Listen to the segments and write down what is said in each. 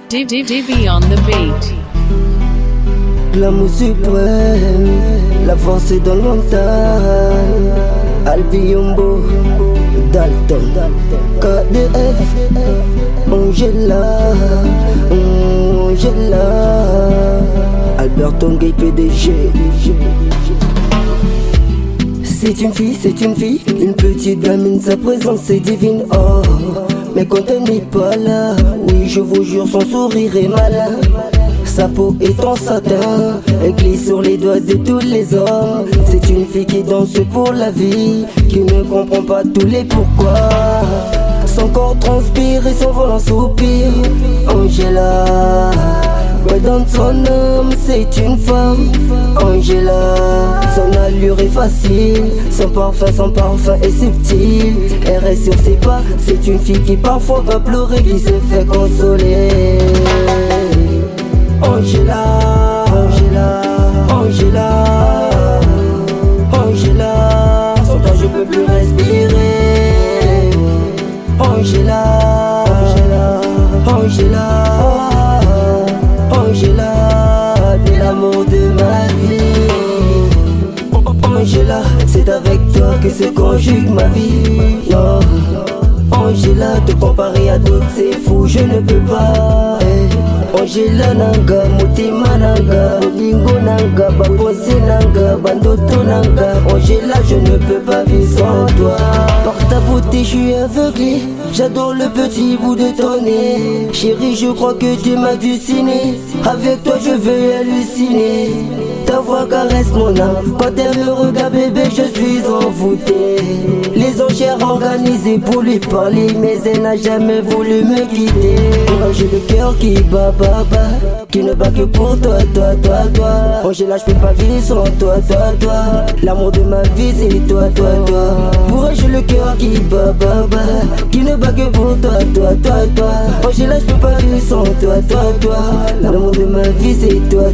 DB on the beat. L'amour suprême, la force est dans le mental. Albi Yombo, Dalton, KDF, Angela, Alberto Gay PDG. C'est une fille, une petite gamine, sa présence est divine, oh. Mais quand elle n'est pas là, oui je vous jure son sourire est malin. Sa peau est en satin, elle glisse sur les doigts de tous les hommes. C'est une fille qui danse pour la vie, qui ne comprend pas tous les pourquoi. Son corps transpire et son volant soupire. Angela, quoi dans son âme, c'est une femme. Angela, son allure est facile, son parfum est subtil. Elle reste sur ses pas, c'est une fille qui parfois va pleurer, qui se fait consoler. Angela, sans toi je peux plus respirer. Angela, t'es l'amour de ma vie. Angela, c'est avec toi que se conjugue ma vie. Oh. Angela, te comparer à d'autres c'est fou, je ne peux pas. Angela nanga, mutima nanga, bolingo nanga, babose nanga, bandoto nanga. Angela, je ne peux pas vivre sans toi. Par ta beauté, je suis aveuglé. J'adore le petit bout de ton nez. Chérie, je crois que tu m'as dessiné. Avec toi, je veux halluciner. Ta voix caresse mon âme. Quand elle me regarde, bébé, je suis envoûté. Les enchères organisées pour lui parler, mais elle n'a jamais voulu me quitter. Moi, j'ai le cœur qui bat, qui ne bat que pour toi. Angela, je peux pas vivre sans toi. L'amour de ma vie, c'est toi. Pour elle, j'ai le cœur qui bat, qui ne bat que pour toi. Angela, je peux pas vivre sans toi. L'amour de ma vie, c'est toi.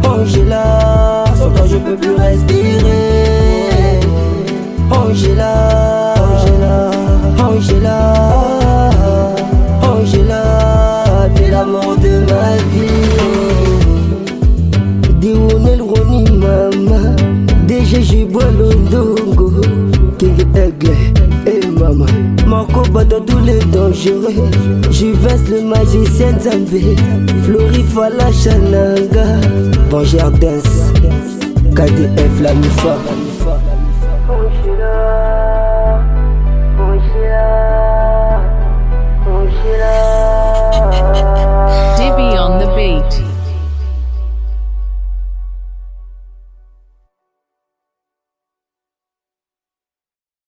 Angela, sans toi je peux plus respirer. Angela, t'es l'amour de ma vie. Diwonel Roni mama, DGG Boilondongo, King Aigle et mama. Marco battant tous les dangereux, Juvens le magicien Zambé, Florifa la Chananga, Vengeur Dance, KDF la Mifa.